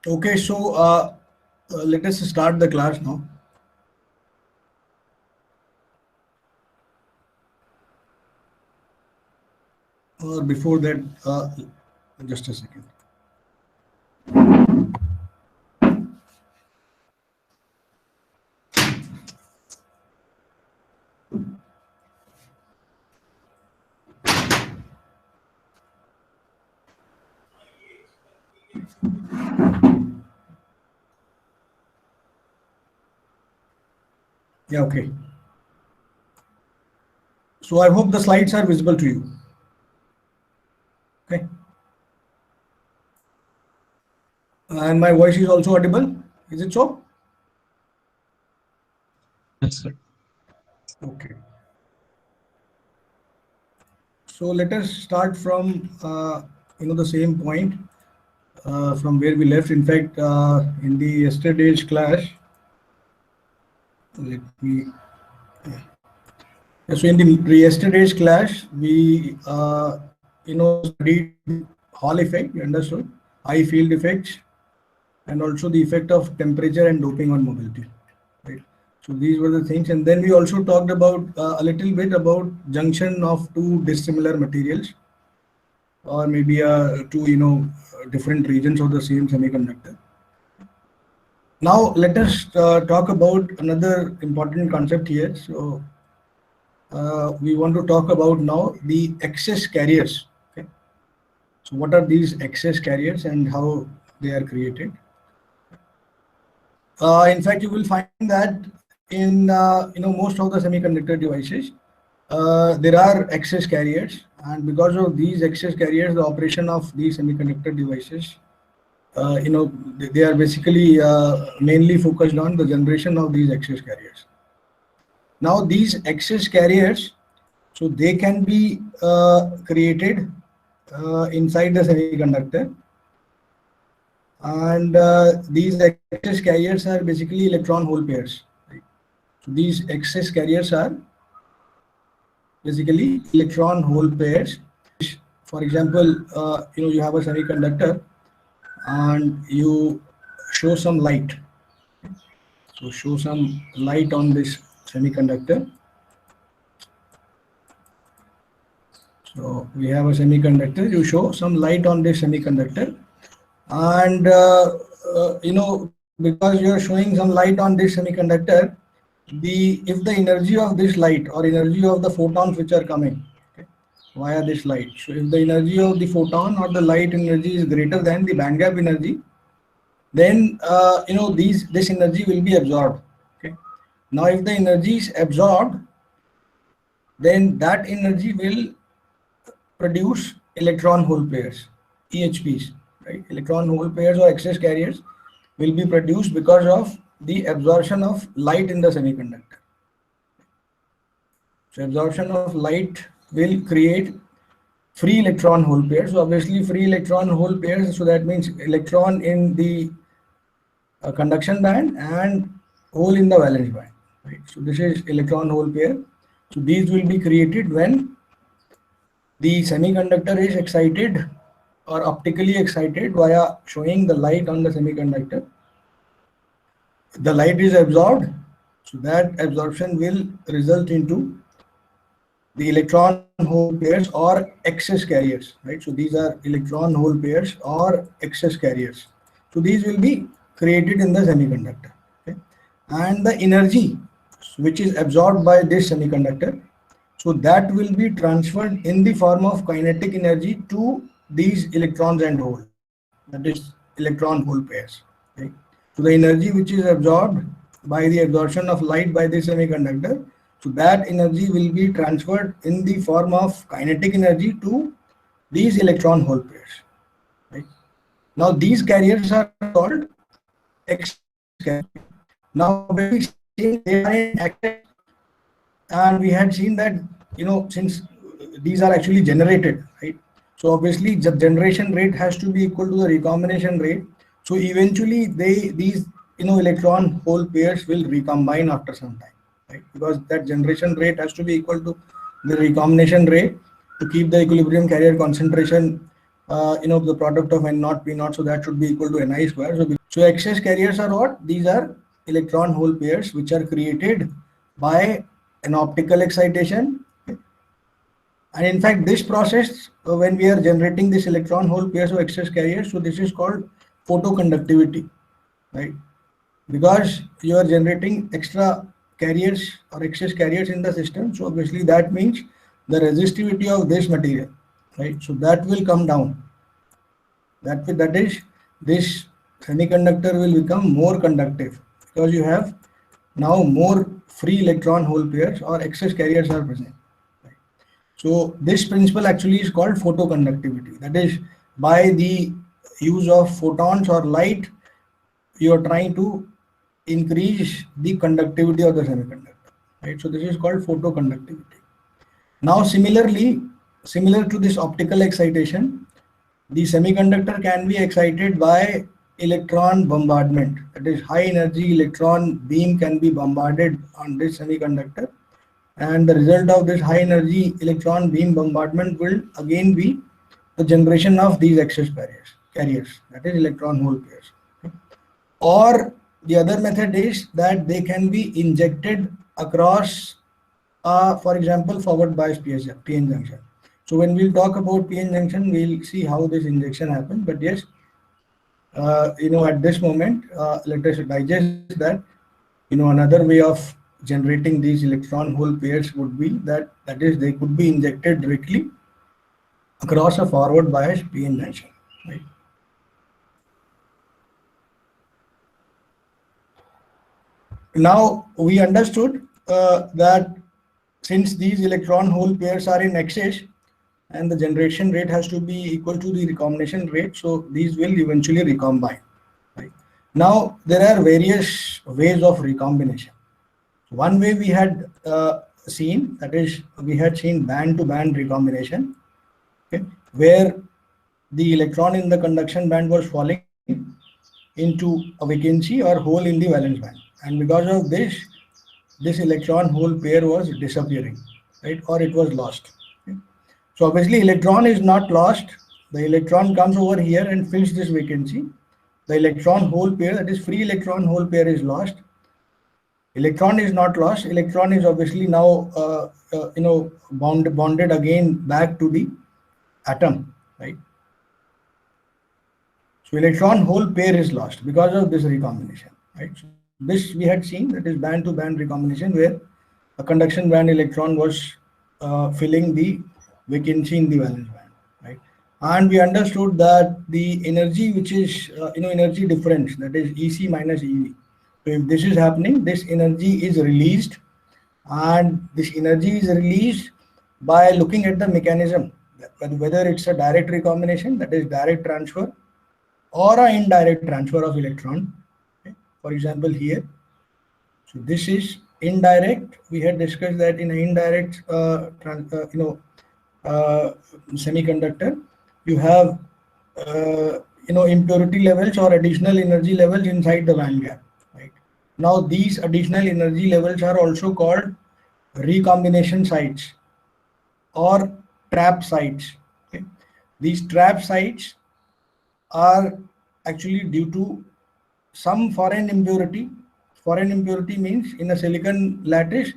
Okay, so let us start the class now. Or before that, just a second. Yeah, okay. So I hope the slides are visible to you. Okay. And my voice is also audible. Is it so? Yes, sir. Okay. So let us start from the same point from where we left. In fact, in the yesterday's class, let me. So in the yesterday's class, we studied Hall effect. You understood high field effects, and also the effect of temperature and doping on mobility. Right. So these were the things, and then we also talked about a little bit about junction of two dissimilar materials, or maybe two different regions of the same semiconductor. Now let us talk about another important concept here. So we want to talk about now the excess carriers. Okay. So what are these excess carriers and how they are created? In fact, you will find that in most of the semiconductor devices, there are excess carriers, and because of these excess carriers, the operation of these semiconductor devices, they are basically mainly focused on the generation of these excess carriers. Now, these excess carriers, so they can be created inside the semiconductor, and these excess carriers are basically electron hole pairs. Right? So these excess carriers are basically electron hole pairs. For example, you have a semiconductor and you show some light. So show some light on this semiconductor. So we have a semiconductor, you show some light on this semiconductor, and because you are showing some light on this semiconductor, if the energy of this light or energy of the photons which are coming, okay, via this light, so if the energy of the photon or the light energy is greater than the band gap energy, then this energy will be absorbed. Okay. Now if the energy is absorbed, then that energy will produce electron hole pairs, EHPs, right? Electron hole pairs or excess carriers will be produced because of the absorption of light in the semiconductor. So absorption of light will create free electron hole pairs. So obviously free electron hole pairs, so that means electron in the conduction band and hole in the valence band. Right? So this is electron hole pair. So these will be created when the semiconductor is excited or optically excited via showing the light on the semiconductor. The light is absorbed, so that absorption will result into the electron hole pairs or excess carriers, right? So these are electron hole pairs or excess carriers. So these will be created in the semiconductor. Okay? And the energy which is absorbed by this semiconductor, so that will be transferred in the form of kinetic energy to these electrons and hole, that is electron hole pairs. Right? So the energy which is absorbed by the absorption of light by the semiconductor, so that energy will be transferred in the form of kinetic energy to these electron hole pairs. Right? Now these carriers are called excess carriers. Now when we say they are in excess, and we had seen that since these are actually generated, right? So obviously the generation rate has to be equal to the recombination rate. So eventually these electron hole pairs will recombine after some time, right? Because that generation rate has to be equal to the recombination rate to keep the equilibrium carrier concentration the product of N naught P naught, so that should be equal to Ni square. So excess carriers are what? These are electron hole pairs which are created by an optical excitation. And in fact, this process, when we are generating this electron hole pairs of excess carriers, so this is called photoconductivity, right? Because you are generating extra carriers or excess carriers in the system, so obviously that means the resistivity of this material, right? So that will come down. That is, this semiconductor will become more conductive because you have now more free electron hole pairs or excess carriers are present. So this principle actually is called photoconductivity. That is, by the use of photons or light, you are trying to increase the conductivity of the semiconductor, right? So this is called photoconductivity. Now similarly, similar to this optical excitation, the semiconductor can be excited by electron bombardment. That is, high energy electron beam can be bombarded on this semiconductor, and the result of this high energy electron beam bombardment will again be the generation of these excess carriers, that is electron hole pairs. Or the other method is that they can be injected across, for example, forward bias PN junction. So when we'll talk about PN junction, we'll see how this injection happens. But yes, at this moment, let us digest that. Another way of generating these electron hole pairs would be that is, they could be injected directly across a forward bias PN junction, right? Now we understood that since these electron hole pairs are in excess and the generation rate has to be equal to the recombination rate, so these will eventually recombine, right? Now there are various ways of recombination. One way we had seen, that is, we had seen band-to-band recombination, okay, where the electron in the conduction band was falling into a vacancy or hole in the valence band, and because of this electron hole pair was disappearing, right, or it was lost. Okay. So obviously electron is not lost. The electron comes over here and fills this vacancy. The electron hole pair, that is free electron hole pair, is lost. Electron is not lost. Electron is obviously now bonded again back to the atom, right? So electron hole pair is lost because of this recombination, right? So this we had seen, that is band-to-band recombination, where a conduction band electron was filling the vacancy in the valence band, right? And we understood that the energy, which is energy difference, that is EC minus EV. So if this is happening, this energy is released, and this energy is released by looking at the mechanism, whether it's a direct recombination, that is direct transfer, or an indirect transfer of electron. Okay. For example, here, so this is indirect. We had discussed that in an indirect semiconductor, you have impurity levels or additional energy levels inside the band gap. Right. Now these additional energy levels are also called recombination sites or trap sites. Okay. These trap sites are actually due to some foreign impurity. Foreign impurity means in a silicon lattice,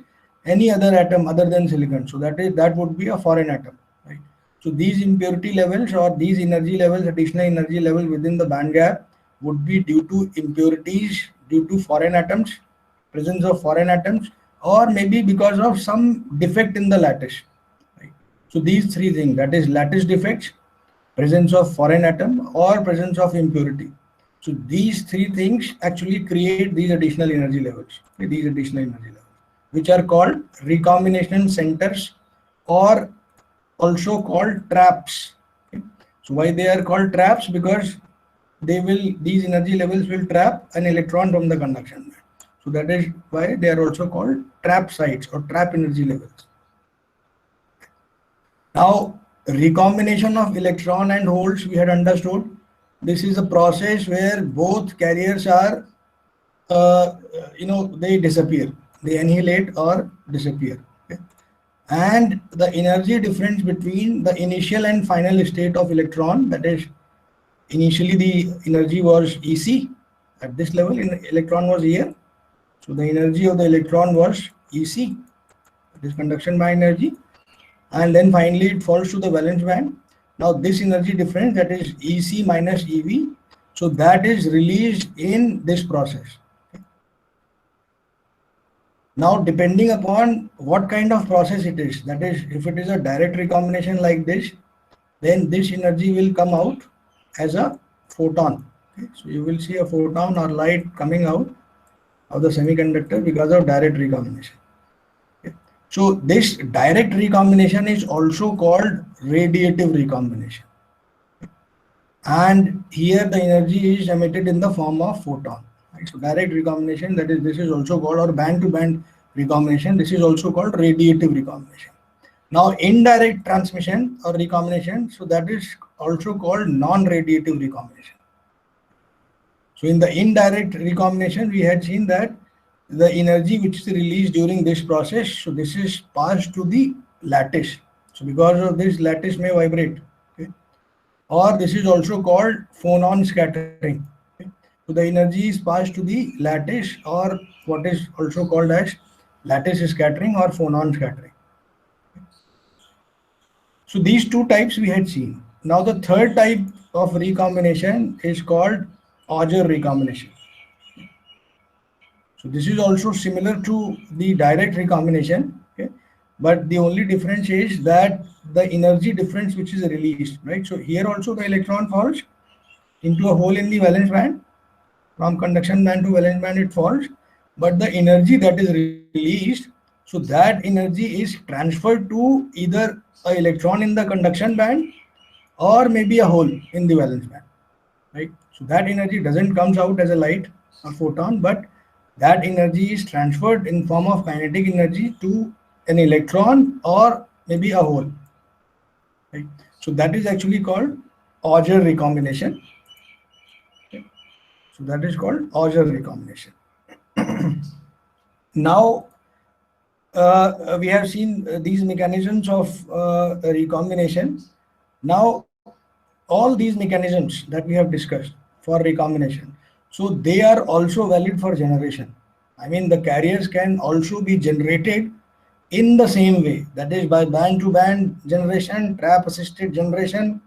any other atom other than silicon. So that would be a foreign atom, right? So these impurity levels or these energy levels, additional energy level within the band gap, would be due to impurities, due to foreign atoms, presence of foreign atoms, or maybe because of some defect in the lattice, right? So these three things, that is lattice defects, presence of foreign atom, or presence of impurity. So these three things actually create these additional energy levels, which are called recombination centers, or also called traps. Okay. So why they are called traps? Because these energy levels will trap an electron from the conduction band. So that is why they are also called trap sites or trap energy levels. Now, recombination of electron and holes, we had understood. This is a process where both carriers are, they disappear, they annihilate or disappear. Okay. and the energy difference between the initial and final state of electron, that is initially the energy was EC at this level, electron was here. So the energy of the electron was EC, that is conduction band energy, and then finally it falls to the valence band. Now this energy difference, that is EC minus EV, so that is released in this process. Now depending upon what kind of process it is, that is if it is a direct recombination like this, then this energy will come out as a photon. Okay? So you will see a photon or light coming out of the semiconductor because of direct recombination. Okay? So this direct recombination is also called radiative recombination. And here the energy is emitted in the form of photon. Right? So direct recombination, that is, this is also called, or band-to-band recombination, this is also called radiative recombination. Now indirect transmission or recombination, so that is also called non-radiative recombination. So in the indirect recombination, we had seen that the energy which is released during this process, so this is passed to the lattice. So because of this, lattice may vibrate. Okay? Or this is also called phonon scattering. Okay? So the energy is passed to the lattice, or what is also called as lattice scattering or phonon scattering. So these two types we had seen. Now the third type of recombination is called Auger recombination. So this is also similar to the direct recombination, okay? But the only difference is that the energy difference which is released, right? So here also the electron falls into a hole in the valence band. From conduction band to valence band it falls, but the energy that is released, so that energy is transferred to either an electron in the conduction band or maybe a hole in the valence band, right? So that energy doesn't comes out as a light or photon, but that energy is transferred in form of kinetic energy to an electron or maybe a hole, right? So that is actually called Auger recombination. Okay. So that is called Auger recombination. Now we have seen these mechanisms of recombination. Now all these mechanisms that we have discussed for recombination, so they are also valid for generation. I mean, the carriers can also be generated in the same way, that is by band to band generation, trap assisted generation,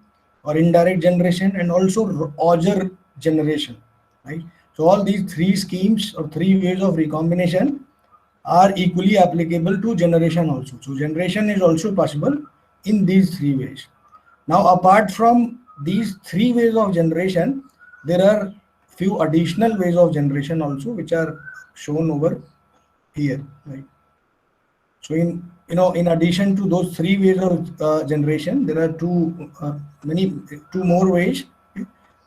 or indirect generation, and also Auger generation, right? So all these three schemes or three ways of recombination are equally applicable to generation also. So generation is also possible in these three ways. Now apart from these three ways of generation, there are few additional ways of generation also, which are shown over here, right? So in addition to those three ways of generation, there are two more ways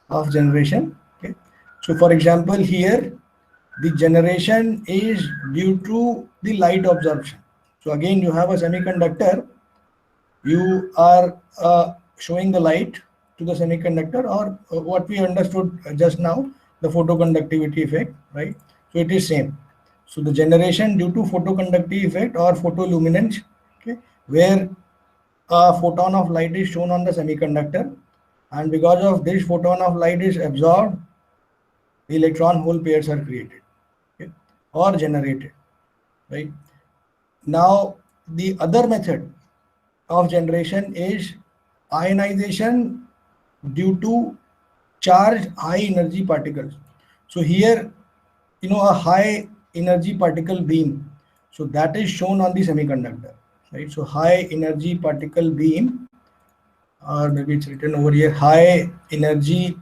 of generation. Okay. So for example, here the generation is due to the light absorption. So again, you have a semiconductor, you are showing the light to the semiconductor, or what we understood just now, the photoconductivity effect, right? So it is same. So the generation due to photoconductivity effect or photoluminance, okay, where a photon of light is shown on the semiconductor, and because of this photon of light is absorbed, the electron hole pairs are created, okay, or generated, right? Now the other method of generation is ionization due to charged high energy particles. So here, a high energy particle beam, so that is shown on the semiconductor, right? So high energy particle beam, or maybe it's written over here, high energy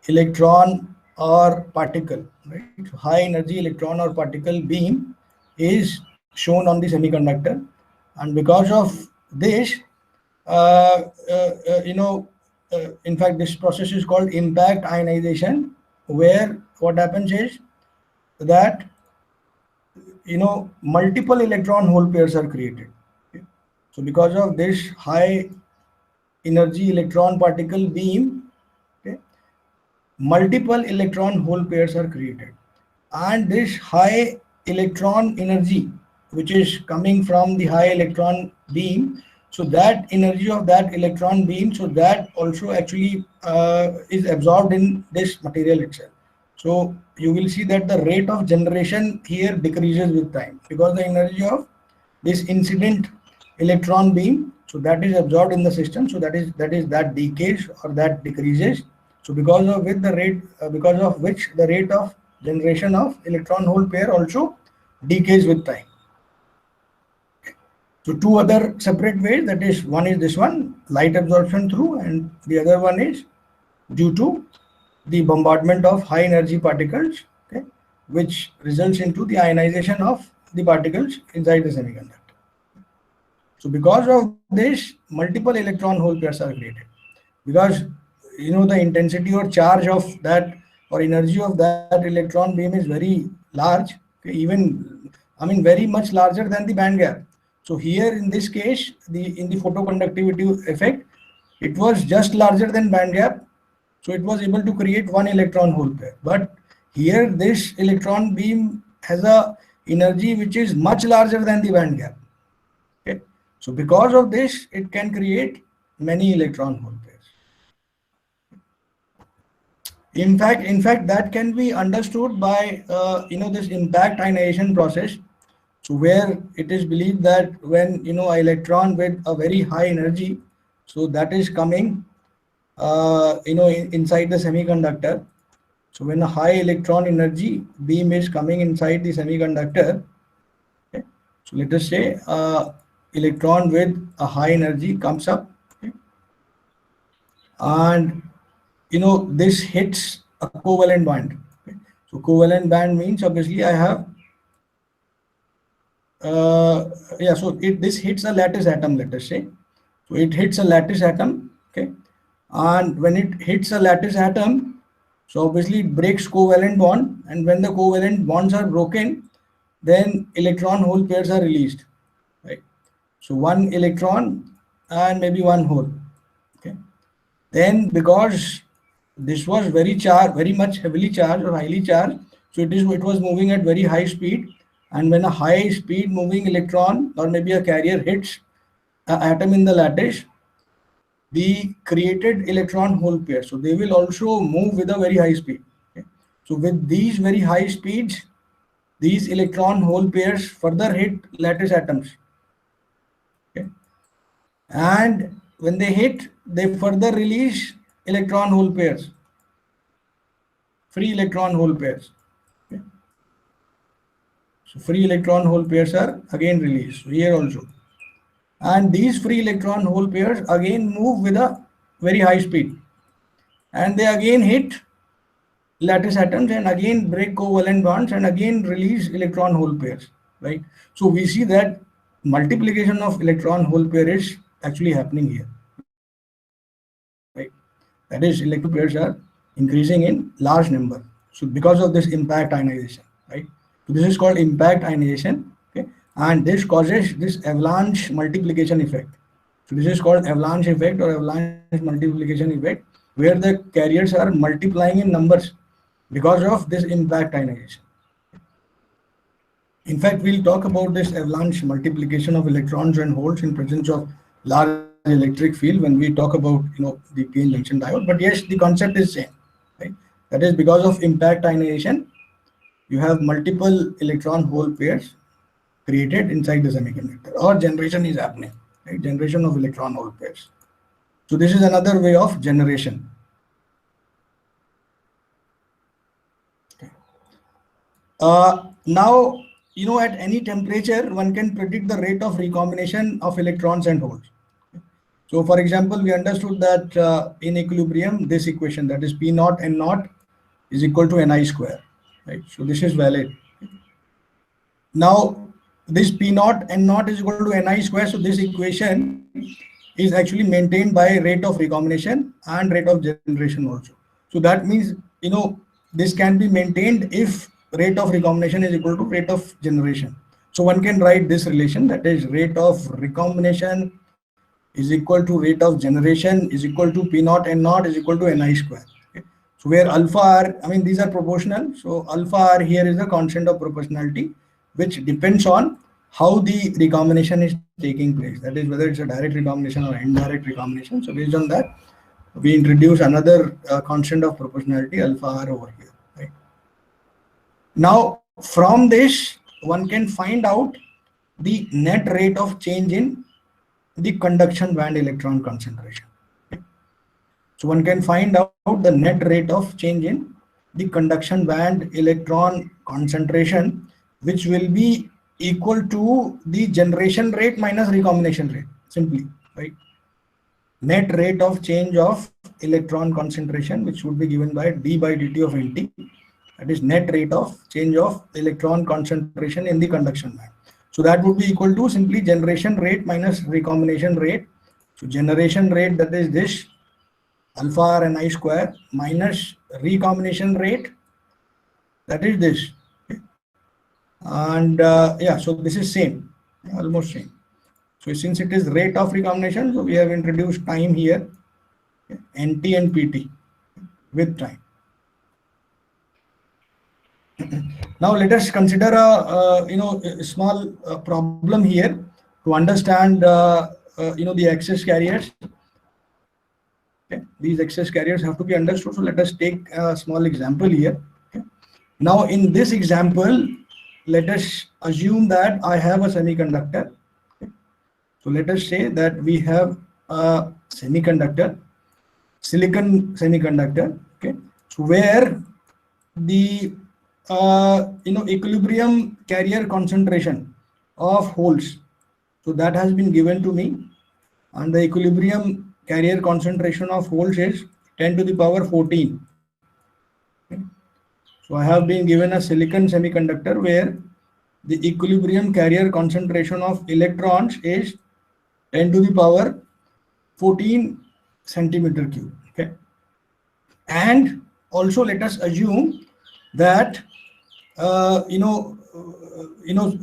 electron or particle, right? So high energy electron or particle beam is shown on the semiconductor, and because of this, in fact, this process is called impact ionization, where what happens is that multiple electron hole pairs are created. Okay? So because of this high energy electron particle beam, okay, multiple electron hole pairs are created, and this high electron energy which is coming from the high electron beam, so that energy of that electron beam, so that also actually is absorbed in this material itself. So you will see that the rate of generation here decreases with time, because the energy of this incident electron beam, so that is absorbed in the system, so that decays or that decreases. So because of which the rate of generation of electron hole pair also decays with time. So two other separate ways, that is, one is this one, light absorption through, and the other one is due to the bombardment of high energy particles, okay, which results into the ionization of the particles inside the semiconductor. So because of this, multiple electron hole pairs are created, because the intensity or charge of that or energy of that electron beam is very large, okay, even very much larger than the band gap. So here in this case, in the photoconductivity effect, it was just larger than band gap, so it was able to create one electron hole pair. But here this electron beam has a energy which is much larger than the band gap. Okay, so because of this, it can create many electron hole pairs. In fact, that can be understood by this impact ionization process. So where it is believed that when an electron with a very high energy, so that is coming inside the semiconductor. So when a high electron energy beam is coming inside the semiconductor, okay, so let us say electron with a high energy comes up, okay, and this hits a covalent band. Okay. So covalent band means obviously I have this hits a lattice atom, let us say. So it hits a lattice atom, okay, and when it hits a lattice atom, so obviously it breaks covalent bond, and when the covalent bonds are broken, then electron hole pairs are released, right? So one electron and maybe one hole, okay. Then because this was very much heavily charged or highly charged, so it was moving at very high speed, and when a high speed moving electron or maybe a carrier hits an atom in the lattice, the created electron hole pair, so they will also move with a very high speed. Okay. So with these very high speeds, these electron hole pairs further hit lattice atoms. Okay. And when they hit, they further release electron hole pairs, free electron hole pairs. Okay. So free electron hole pairs are again released. So here also. And these free electron hole pairs again move with a very high speed, and they again hit lattice atoms and again break covalent bonds and again release electron hole pairs, right? So we see that multiplication of electron hole pair is actually happening here, right? That is, electron pairs are increasing in large number. So because of this impact ionization, right? So this is called impact ionization, okay? And this causes this avalanche multiplication effect. So this is called avalanche effect or avalanche multiplication effect, where the carriers are multiplying in numbers because of this impact ionization. In fact, we'll talk about this avalanche multiplication of electrons and holes in presence of large electric field when we talk about the PN junction diode. But yes, the concept is same, right? That is, because of impact ionization, you have multiple electron hole pairs created inside the semiconductor, or generation is happening, right? Generation of electron hole pairs. So this is another way of generation. Okay. Now, at any temperature, one can predict the rate of recombination of electrons and holes. So for example, we understood that in equilibrium, this equation, that is P naught N naught is equal to Ni square, right? So this is valid. Now this P naught N naught is equal to Ni square. So this equation is actually maintained by rate of recombination and rate of generation also. So that means, this can be maintained if rate of recombination is equal to rate of generation. So one can write this relation, that is rate of recombination is equal to rate of generation is equal to P naught N naught is equal to Ni square. Okay. So where alpha r, these are proportional. So alpha r here is a constant of proportionality, which depends on how the recombination is taking place. That is, whether it's a direct recombination or indirect recombination. So based on that, we introduce another constant of proportionality, alpha r over here. Right? Now, from this, one can find out the net rate of change in the conduction band electron concentration. So one can find out the net rate of change in the conduction band electron concentration, which will be equal to the generation rate minus recombination rate, simply, right? Net rate of change of electron concentration, which would be given by d by dt of nt, that is net rate of change of electron concentration in the conduction band. So that would be equal to simply generation rate minus recombination rate. So generation rate, that is this alpha r n I square, minus recombination rate, that is this. Okay. And yeah, so this is same, almost same. So since it is rate of recombination, so we have introduced time here, okay, nt and pt with time. Now let us consider a small problem here to understand the excess carriers. Okay. These excess carriers have to be understood. So let us take a small example here. Okay. Now in this example, let us assume that I have a semiconductor. Okay. So let us say that we have a semiconductor, silicon semiconductor. Okay. So where the equilibrium carrier concentration of holes, so that has been given to me, and the equilibrium carrier concentration of holes is 10 to the power 14. Okay. So I have been given a silicon semiconductor where the equilibrium carrier concentration of electrons is 10 to the power 14 centimeter cube. Okay. And also let us assume that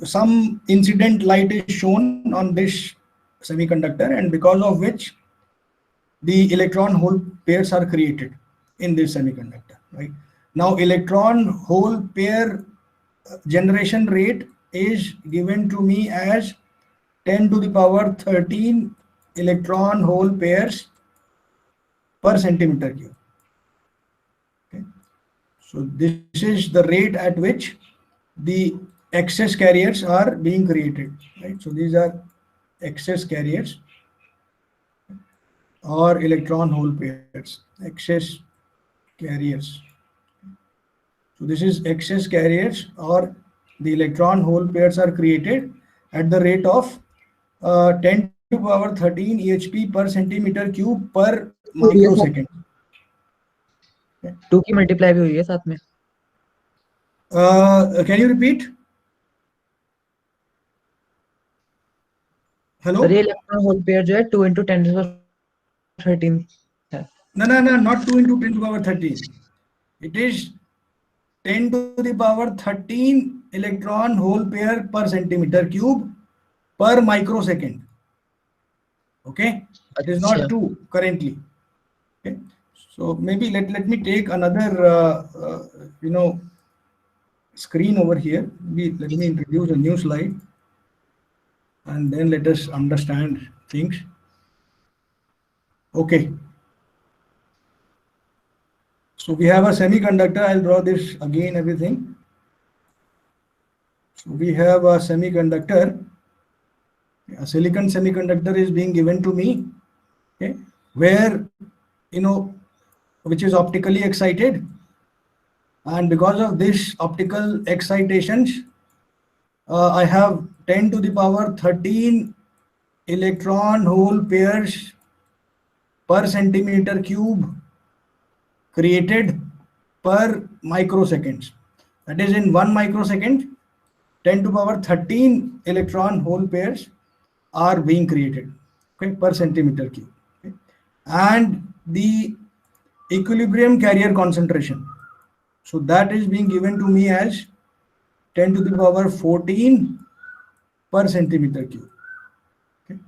some incident light is shown on this semiconductor, and because of which the electron hole pairs are created in this semiconductor. Right now, electron hole pair generation rate is given to me as 10 to the power 13 electron hole pairs per centimeter cube. Okay. So this is the rate at which the excess carriers are being created, right? So these are excess carriers or electron hole pairs, excess carriers. So this is excess carriers or the electron hole pairs are created at the rate of 10 to the power 13 EHP per centimeter cube per microsecond. 2 की multiply भी हुई है साथ में. Can you repeat? Hello? Sir ये electron hole pair जो है 2 into 10 to the power 13 है. No, not 2 into 10 to the power 13. It is 10 to the power 13 electron hole pair per centimeter cube per microsecond. Okay, it is not 2 currently. Okay, so maybe let me take another screen over here. Let me introduce a new slide, and then let us understand things. Okay. So we have a semiconductor. I'll draw this again, everything. So we have a semiconductor. A silicon semiconductor is being given to me, okay, where, which is optically excited. And because of this optical excitations, I have 10 to the power 13 electron hole pairs per centimeter cube created per microseconds. That is, in 1 microsecond, 10 to the power 13 electron hole pairs are being created, okay, per centimeter cube. Okay. And the equilibrium carrier concentration, so that is being given to me as 10 to the power 14 per centimeter cube. Okay.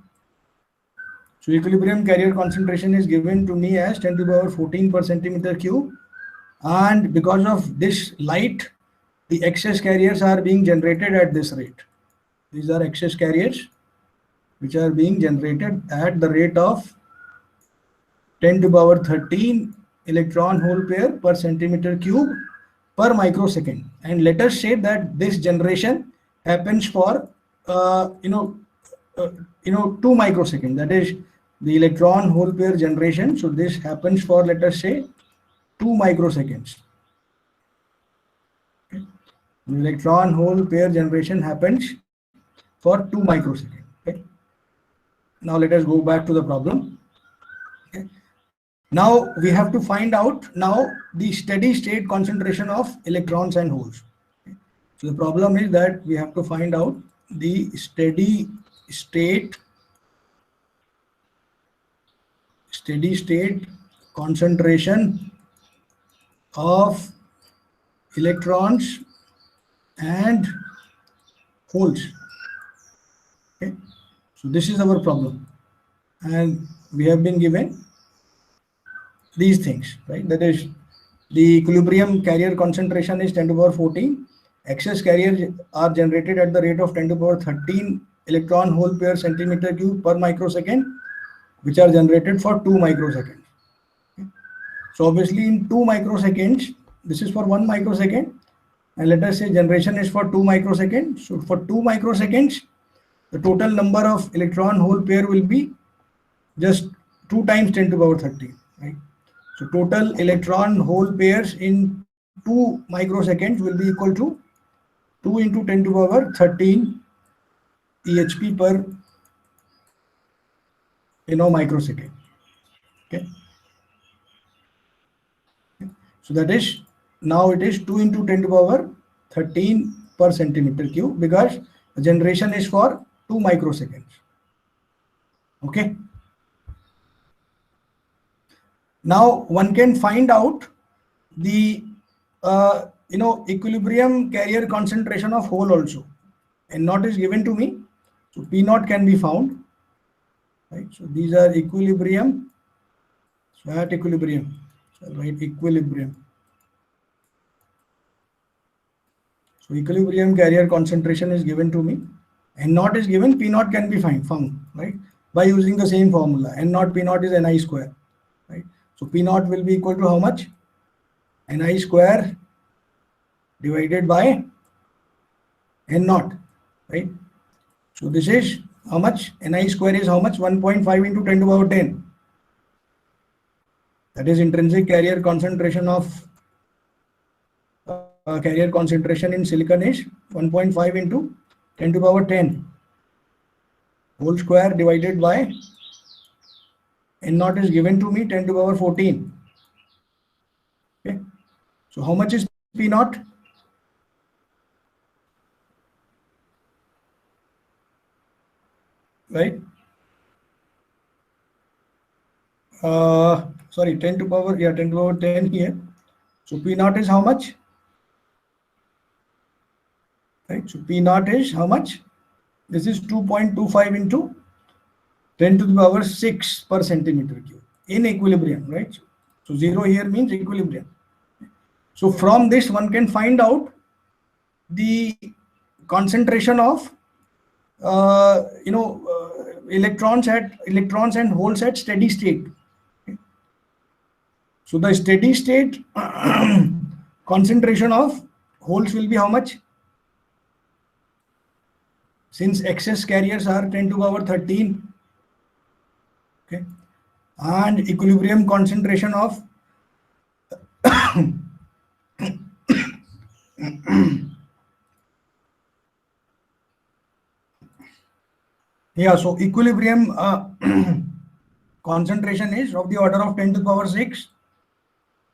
So equilibrium carrier concentration is given to me as 10 to the power 14 per centimeter cube, and because of this light, the excess carriers are being generated at this rate. These are excess carriers which are being generated at the rate of 10 to the power 13 electron hole pair per centimeter cube per microsecond. And let us say that this generation happens for 2 microseconds. That is the electron hole pair generation. So this happens for, let us say, 2 microseconds. Okay. The electron hole pair generation happens for 2 microseconds. Okay. Now let us go back to the problem. Okay. Now we have to find out now the steady state concentration of electrons and holes. Okay. So the problem is that we have to find out the steady state concentration of electrons and holes. Okay. So this is our problem, and we have been given these things, right? That is, the equilibrium carrier concentration is 10 to the power 14. Excess carriers are generated at the rate of 10 to the power 13 electron hole pair centimeter cube per microsecond, which are generated for 2 microseconds. Okay. So obviously in 2 microseconds, this is for 1 microsecond, and let us say generation is for 2 microseconds. So for 2 microseconds, the total number of electron hole pair will be just 2 times 10 to the power 13, right? So total electron hole pairs in 2 microseconds will be equal to 2 into 10 to the power 13 EHP per microsecond. Okay. So that is, now it is 2 into 10 to the power 13 per centimeter cube, because the generation is for 2 microseconds. Okay. Now one can find out the equilibrium carrier concentration of hole also. N naught is given to me, so P naught can be found, right? So these are equilibrium. So at equilibrium, so I'll write equilibrium. So equilibrium carrier concentration is given to me. N naught is given, P naught can be found, right? By using the same formula. N naught P naught is Ni square, right? So P naught will be equal to how much? Ni square divided by N naught, right? So this is how much? Ni square is how much? 1.5 into 10 to the power 10. That is intrinsic carrier concentration of carrier concentration in silicon is 1.5 into 10 to the power 10 whole square divided by N naught is given to me 10 to the power 14. Okay. So how much is P naught? Right? Sorry, 10 to power, 10 to power 10 here. So P naught is how much? Right? So P naught is how much? This is 2.25 into 10 to the power 6 per centimeter cube in equilibrium, right? So 0 here means equilibrium. So from this one can find out the concentration of electrons and holes at steady state. Okay. So the steady state concentration of holes will be how much? Since excess carriers are 10 to the power 13, okay, and equilibrium concentration of so equilibrium concentration is of the order of 10 to the power 6.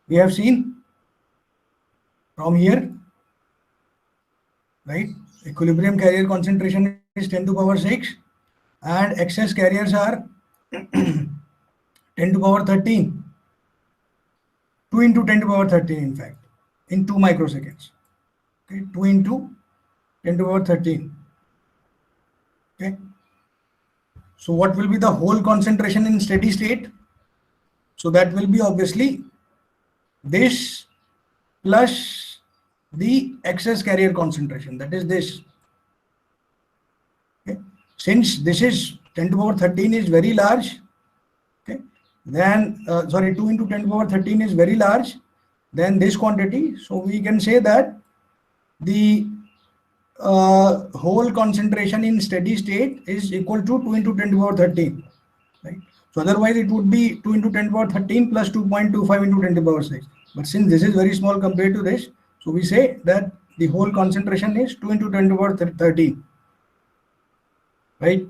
We have seen from here, right? Equilibrium carrier concentration is 10 to the power 6, and excess carriers are 10 to the power 13. 2 into 10 to the power 13, in fact, in 2 microseconds. Okay, 2 into 10 to the power 13. Okay. So what will be the whole concentration in steady state? So that will be obviously this plus the excess carrier concentration, that is this. Okay. Since this is 10 to the power 13 is very large, okay, then 2 into 10 to the power 13 is very large, then this quantity, so we can say that the whole concentration in steady state is equal to 2 into 10 to the power 13, right? So otherwise it would be 2 into 10 to the power 13 plus 2.25 into 10 to the power 6. But since this is very small compared to this, so we say that the whole concentration is 2 into 10 to the power 13, right?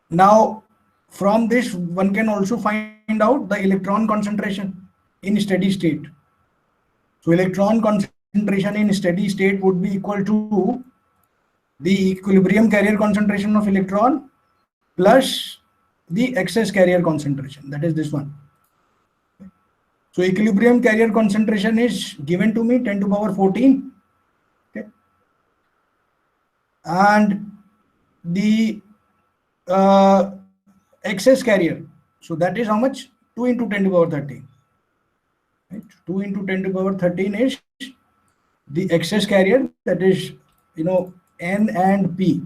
Now, from this, one can also find out the electron concentration in steady state. So electron concentration in steady state would be equal to the equilibrium carrier concentration of electron plus the excess carrier concentration, that is this one. So equilibrium carrier concentration is given to me 10 to the power 14, okay, and the excess carrier, so that is how much? 2 into 10 to the power 13, right? 2 into 10 to the power 13 is the excess carrier, that is, N and P.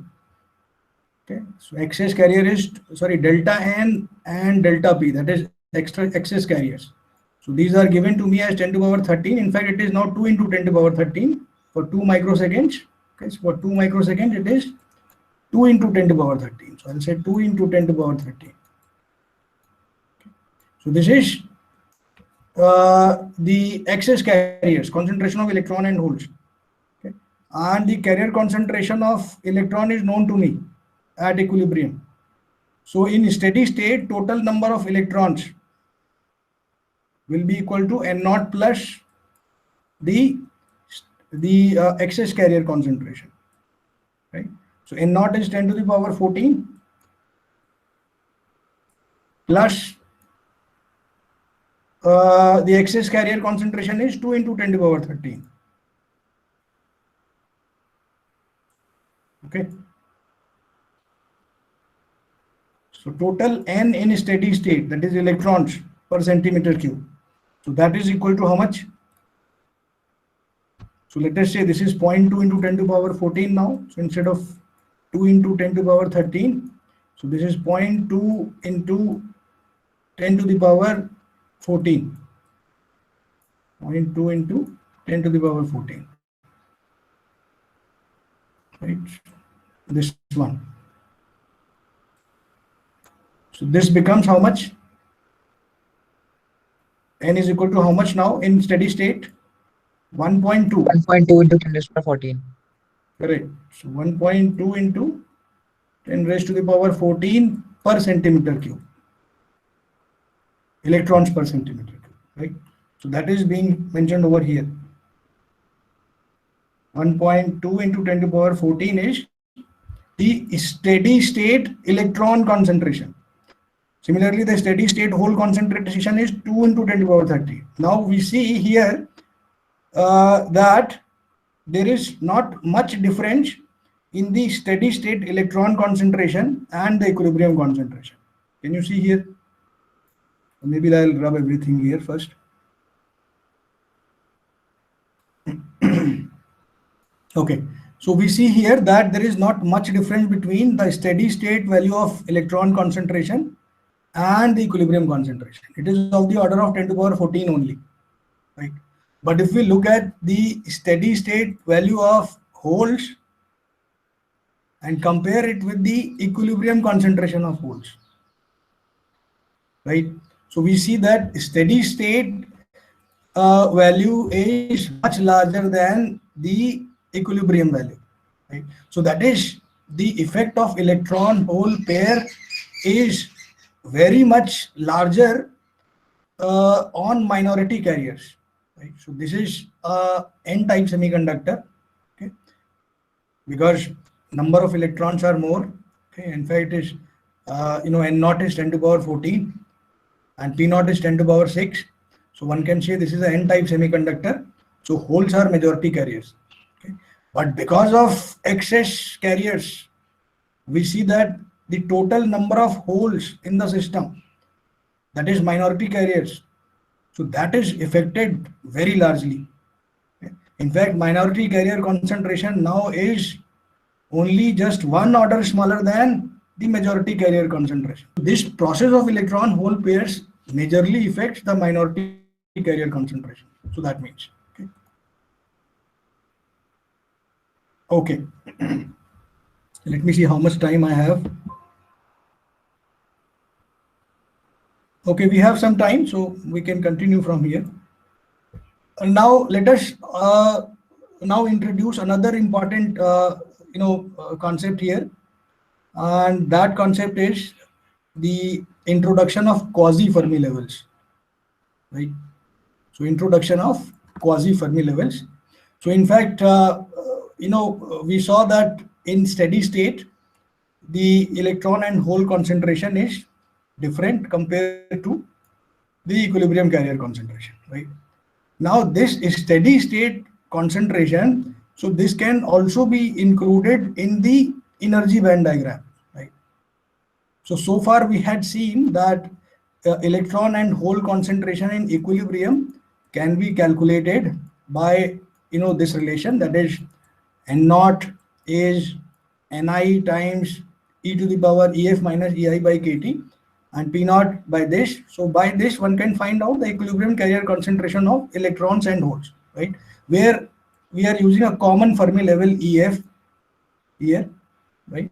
Okay, so excess carrier is, delta N and delta P, that is excess carriers. So these are given to me as 10 to the power 13. In fact, it is now 2 into 10 to the power 13 for 2 microseconds. Okay, so for 2 microseconds, it is 2 into 10 to the power 13. So I'll say 2 into 10 to the power 13. Okay. So this is the excess carriers, concentration of electron and holes. Okay. And the carrier concentration of electron is known to me at equilibrium. So in steady state, total number of electrons will be equal to N naught plus the excess carrier concentration, right? So N naught is 10 to the power 14 plus the excess carrier concentration is 2 into 10 to the power 13. Okay. So total N in steady state, that is electrons per centimeter cube. So that is equal to how much? So let us say this is 0.2 into 10 to the power 14 now. So instead of 2 into 10 to the power 13, so this is 0.2 into 10 to the power 14. 0.2 into 10 to the power 14. Right? This one. So this becomes how much? N is equal to how much now in steady state? 1.2. 1.2 into 10 raised to the 14. Correct. So 1.2 into 10 raised to the power 14 per centimeter cube. Electrons per centimeter cube, right? So that is being mentioned over here. 1.2 into 10 to the power 14 is the steady state electron concentration. Similarly, the steady state hole concentration is 2 into 10 to the power 30. Now we see here that there is not much difference in the steady state electron concentration and the equilibrium concentration. Can you see here? Maybe I'll rub everything here first. Okay, so we see here that there is not much difference between the steady state value of electron concentration and the equilibrium concentration. It is of the order of 10 to the power 14 only, right? But if we look at the steady state value of holes and compare it with the equilibrium concentration of holes, right? So we see that steady state value is much larger than the equilibrium value, right? So that is the effect of electron hole pair is very much larger on minority carriers, right? So this is a n-type semiconductor, okay, because number of electrons are more. Okay, in fact, it is n naught is 10 to the power 14 and p naught is 10 to the power 6. So one can say this is an n-type semiconductor. So holes are majority carriers. Okay, but because of excess carriers, we see that the total number of holes in the system, that is minority carriers, so that is affected very largely. Okay. In fact, minority carrier concentration now is only just one order smaller than the majority carrier concentration. This process of electron hole pairs majorly affects the minority carrier concentration. So that means, okay. Let me see how much time I have. Okay, we have some time, so we can continue from here. And now let us now introduce another important concept here, and that concept is the introduction of quasi-Fermi levels, right? So introduction of quasi-Fermi levels. So in fact, we saw that in steady state, the electron and hole concentration is different compared to the equilibrium carrier concentration, right? Now this steady state concentration, so this can also be included in the energy band diagram, right? So far we had seen that electron and hole concentration in equilibrium can be calculated by this relation, that is N naught is Ni times e to the power Ef minus Ei by kT, and P naught by this. So by this one can find out the equilibrium carrier concentration of electrons and holes, right? Where we are using a common Fermi level Ef here, right?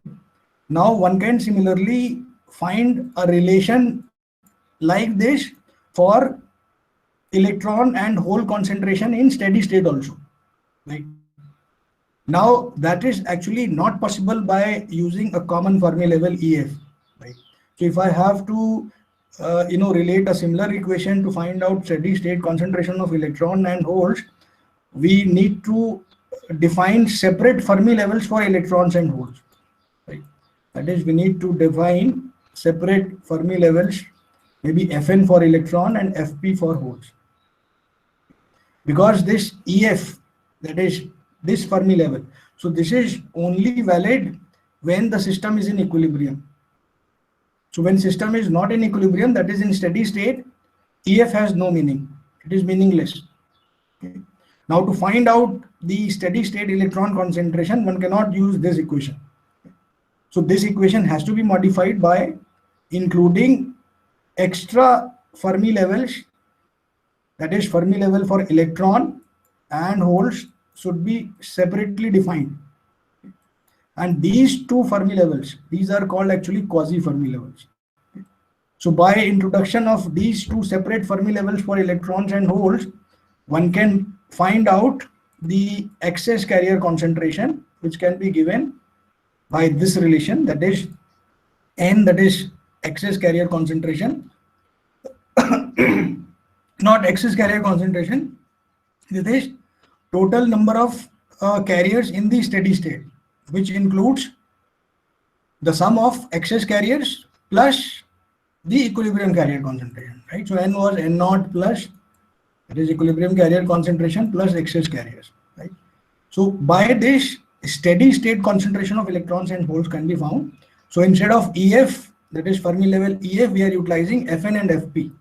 Now one can similarly find a relation like this for electron and hole concentration in steady state also, right? Now that is actually not possible by using a common Fermi level Ef, right? So if I have to relate a similar equation to find out steady state concentration of electron and holes, we need to define separate Fermi levels for electrons and holes, right? That is, we need to define separate Fermi levels, maybe Fn for electron and Fp for holes, because this Ef, that is this Fermi level, so this is only valid when the system is in equilibrium. So when system is not in equilibrium, that is in steady state, Ef has no meaning, it is meaningless. Okay. Now to find out the steady state electron concentration, one cannot use this equation. So this equation has to be modified by including extra Fermi levels, that is Fermi level for electron and holes should be separately defined. And these two Fermi levels, these are called actually quasi-Fermi levels. So by introduction of these two separate Fermi levels for electrons and holes, one can find out the excess carrier concentration, which can be given by this relation, that is N, that is excess carrier concentration, not excess carrier concentration, this is total number of carriers in the steady state, which includes the sum of excess carriers plus the equilibrium carrier concentration, right? So N was N naught plus, that is equilibrium carrier concentration plus excess carriers, right? So by this, steady state concentration of electrons and holes can be found. So instead of Ef, that is Fermi level Ef, we are utilizing Fn and Fp.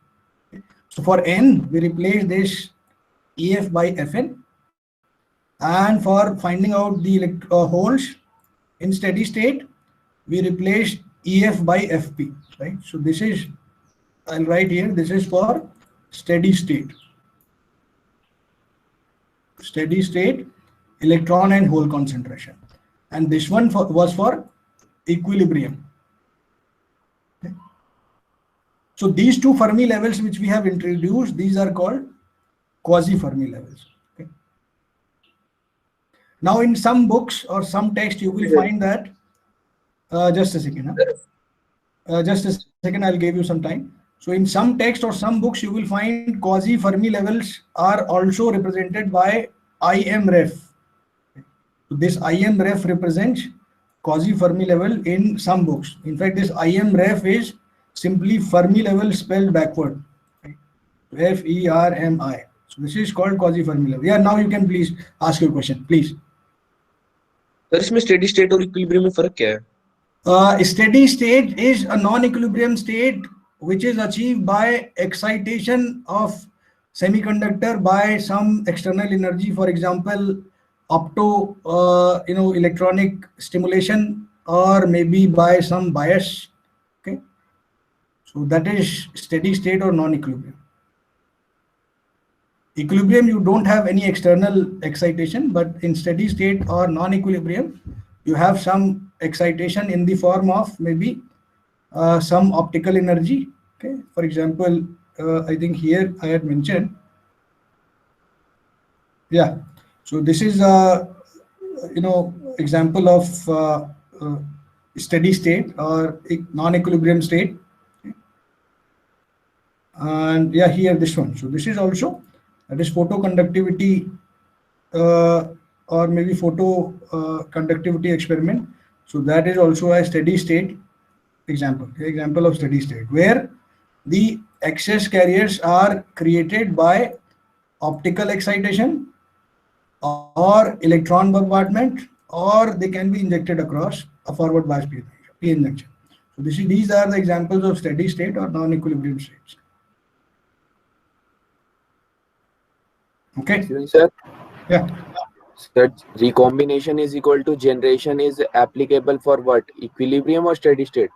So for N, we replace this Ef by Fn, and for finding out the holes in steady state, we replace Ef by Fp, right? So this is, I'll write here, this is for steady state. Steady state electron and hole concentration, and this one was for equilibrium. Okay. So these two Fermi levels which we have introduced, these are called quasi-Fermi levels. Okay. Now in some books or some text you will find that, just a second, I'll give you some time. So in some text or some books you will find quasi-Fermi levels are also represented by IMREF. So this IMREF represents quasi-Fermi level in some books. In fact, this IMREF is simply Fermi level spelled backward, right? F-E-R-M-I. So this is called quasi-Fermi level. Yeah, now you can please ask your question, please. Sir इसमें steady state और equilibrium में फर्क क्या है? Steady state is a non-equilibrium state which is achieved by excitation of semiconductor by some external energy. For example, opto, electronic stimulation, or maybe by some bias. Okay, so that is steady state or non-equilibrium. Equilibrium, you don't have any external excitation, but in steady state or non-equilibrium, you have some excitation in the form of maybe some optical energy. Okay, for example, I think here I had mentioned, yeah. So this is a example of steady state or non-equilibrium state, and yeah, here this one. So this is also, that is photoconductivity or maybe photo conductivity experiment. So that is also a steady state example of steady state, where the excess carriers are created by optical excitation or electron bombardment, or they can be injected across a forward bias P injection. So these are the examples of steady state or non-equilibrium states. Okay. Excuse me, sir. Yeah. Sir, recombination is equal to generation is applicable for what? Equilibrium or steady state?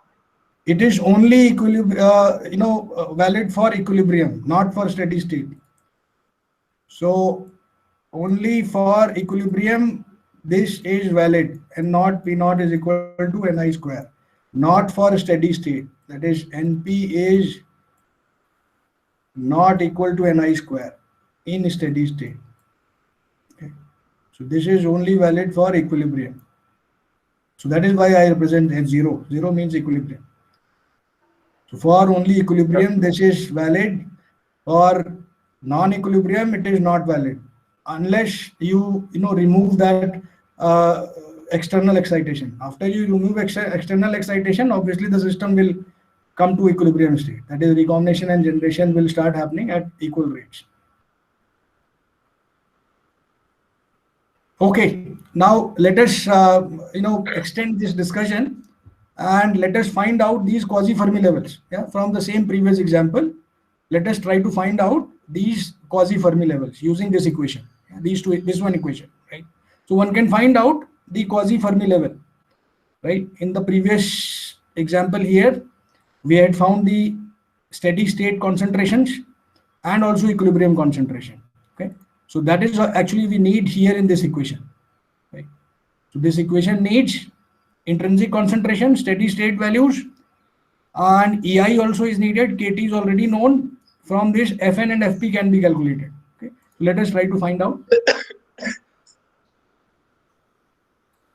It is only valid for equilibrium, not for steady state. So only for equilibrium this is valid, and not P naught is equal to Ni square. Not for steady state, that is Np is not equal to Ni square in steady state. Okay. So this is only valid for equilibrium. So that is why I represent F0. 0 means equilibrium. So for only equilibrium this is valid. For non-equilibrium it is not valid unless you remove that external excitation. After you remove external excitation, obviously the system will come to equilibrium state. That is, recombination and generation will start happening at equal rates. Okay, now let us extend this discussion and let us find out these quasi-Fermi levels. Yeah, from the same previous example, let us try to find out these quasi-Fermi levels using this equation. Yeah, this one equation, right? So one can find out the quasi-Fermi level, right? In the previous example here, we had found the steady state concentrations and also equilibrium concentration. Okay, so that is actually we need here in this equation, right? So this equation needs intrinsic concentration, steady state values, and EI also is needed. KT is already known. From this, Fn and Fp can be calculated. Okay, let us try to find out.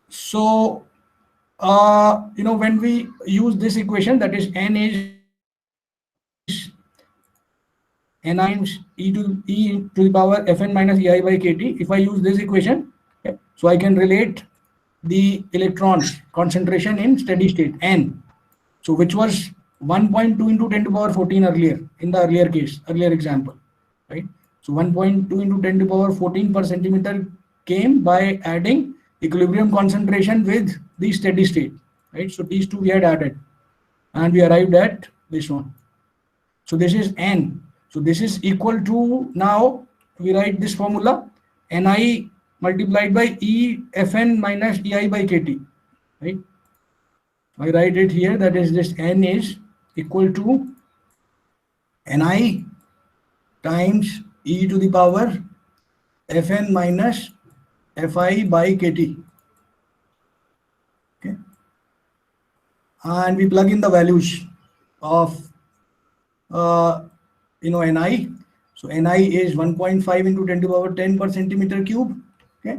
So when we use this equation, that is N is N times e to the power Fn minus Ei by Kt. If I use this equation, okay, so I can relate the electrons concentration in steady state N. So which was 1.2 into 10 to the power 14 earlier, in the earlier example, right? So 1.2 into 10 to the power 14 per centimeter came by adding equilibrium concentration with the steady state, right? So these two we had added and we arrived at this one. So this is N. So this is equal to, now we write this formula, Ni multiplied by E Fn minus Ei by Kt, right? I write it here, that is this N is equal to Ni times e to the power Fn minus Fi by Kt. Okay, and we plug in the values of Ni. So Ni is 1.5 into 10 to the power 10 per centimeter cube. Okay,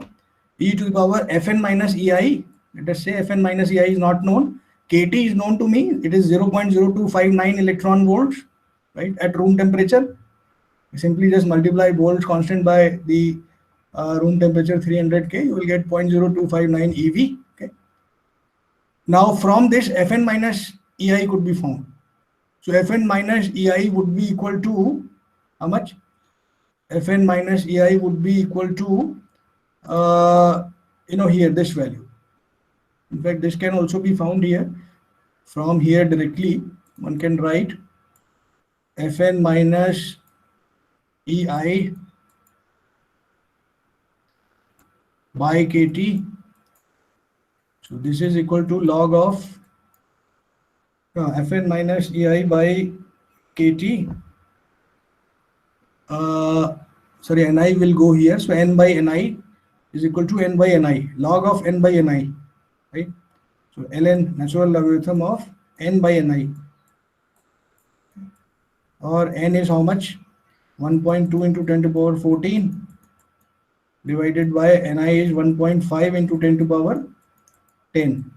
e to the power Fn minus Ei. Let us say Fn minus Ei is not known. Kt is known to me. It is 0.0259 electron volts, right, at room temperature. Simply just multiply volts constant by the room temperature 300 K. You will get 0.0259 eV. Okay. Now from this, Fn minus Ei could be found. So Fn minus Ei would be equal to how much? Fn minus Ei would be equal to here this value. In fact, this can also be found here. From here directly, one can write Fn minus Ei by kT. So this is equal to log of Fn minus Ei by kT. Sorry, Ni will go here. So n by Ni is equal to n by Ni, log of n by Ni, right? So ln natural logarithm of n by Ni, or n is how much? 1.2 into 10 to the power 14 divided by Ni is 1.5 into 10 to the power 10.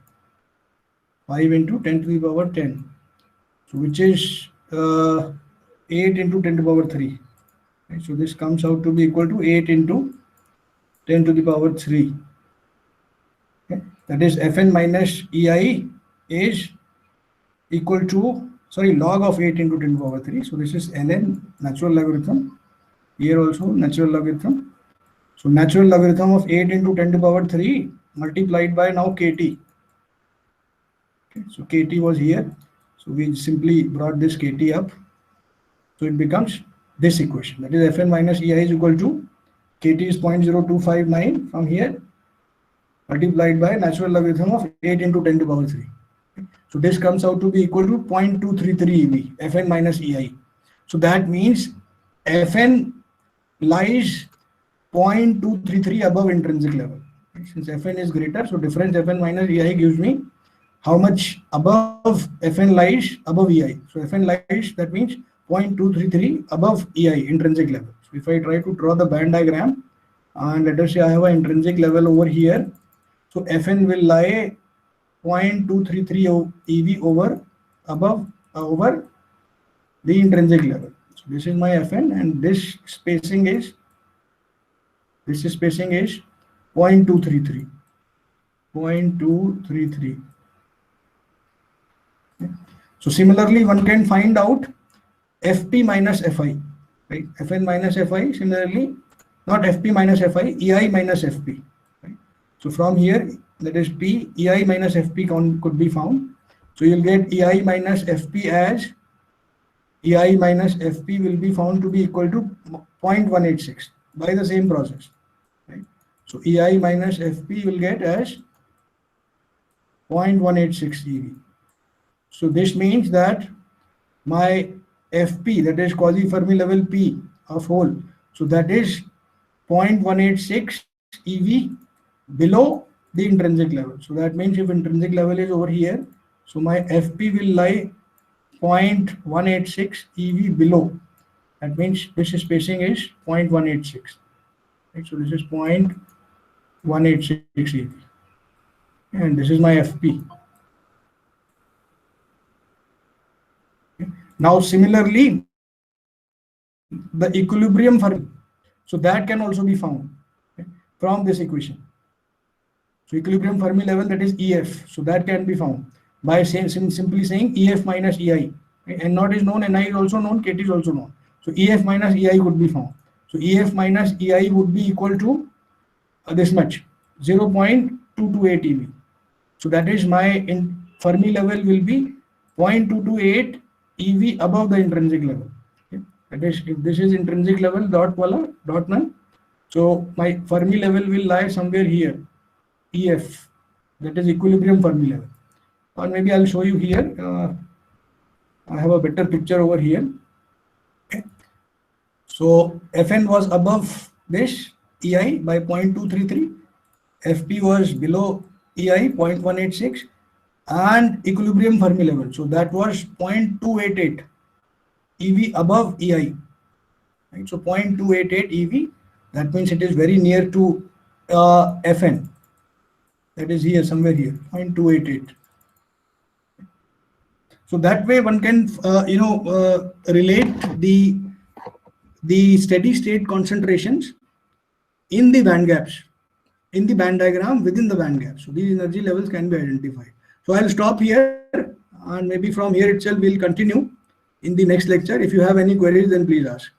5 into 10 to the power 10. So which is 8 into 10 to the power 3. Right? So this comes out to be equal to 8 into 10 to the power 3. Okay? That is Fn minus Ei is equal to, sorry, log of 8 into 10 to the power 3. So this is ln natural logarithm. Here also natural logarithm. So natural logarithm of 8 into 10 to the power 3 multiplied by now kT. Okay, so kT was here. So we simply brought this kT up. So it becomes this equation. That is Fn minus Ei is equal to kT is 0.0259 from here multiplied by natural logarithm of 8 into 10 to the power 3. So this comes out to be equal to 0.233 eV, Fn minus Ei. So that means Fn lies 0.233 above intrinsic level. Since Fn is greater, so difference Fn minus Ei gives me how much above Fn lies above Ei. So Fn lies, that means 0.233 above Ei, intrinsic level. So if I try to draw the band diagram, and let us say I have an intrinsic level over here, so Fn will lie 0.233 eV over above over the intrinsic level. So this is my Fn, and this spacing is 0.233. 0.233. So similarly, one can find out Fp minus Fi, right? Fn minus Fi, similarly, not Fp minus Fi, Ei minus Fp, right? So from here, that is P, Ei minus Fp could be found. So you'll get Ei minus Fp as, Ei minus Fp will be found to be equal to 0.186 by the same process, right? So Ei minus Fp will get as 0.186 eV. So this means that my Fp, that is quasi-Fermi level P of hole, so that is 0.186 eV below the intrinsic level. So that means if intrinsic level is over here, so my Fp will lie 0.186 eV below. That means this spacing is 0.186. Right? So this is 0.186 eV. And this is my Fp. Now similarly, the equilibrium Fermi, so that can also be found from this equation. So equilibrium Fermi level, that is EF, so that can be found by simply saying EF minus EI. N naught is known, Ni is also known, KT is also known. So EF minus EI could be found. So EF minus EI would be equal to this much, 0.228 eV. So that is my Fermi level will be 0.228 eV above the intrinsic level. Okay. That is, if this is intrinsic level, dot polar, dot null. So my Fermi level will lie somewhere here, EF, that is equilibrium Fermi level. Or maybe I'll show you here. I have a better picture over here. Okay. So Fn was above this Ei by 0.233. Fp was below Ei 0.186 and equilibrium Fermi level. So that was 0.288 eV above Ei. Right? So 0.288 eV. That means it is very near to Fn. That is here, somewhere here, 0.288. So that way one can, relate the steady state concentrations in the band gaps, in the band diagram within the band gap. So these energy levels can be identified. So I'll stop here, and maybe from here itself we'll continue in the next lecture. If you have any queries, then please ask.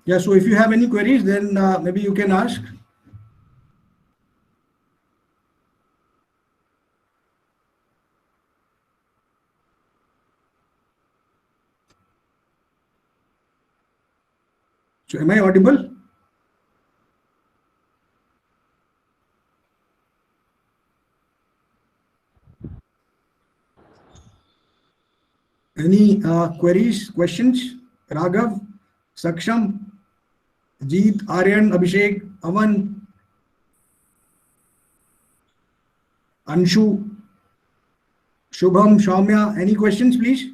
Yeah, so if you have any queries, then maybe you can ask. So am I audible? Any queries, questions? Raghav, Saksham, Jeet, Aryan, Abhishek, Aman, Anshu, Shubham, Shaumya, any questions, please?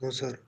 No, sir.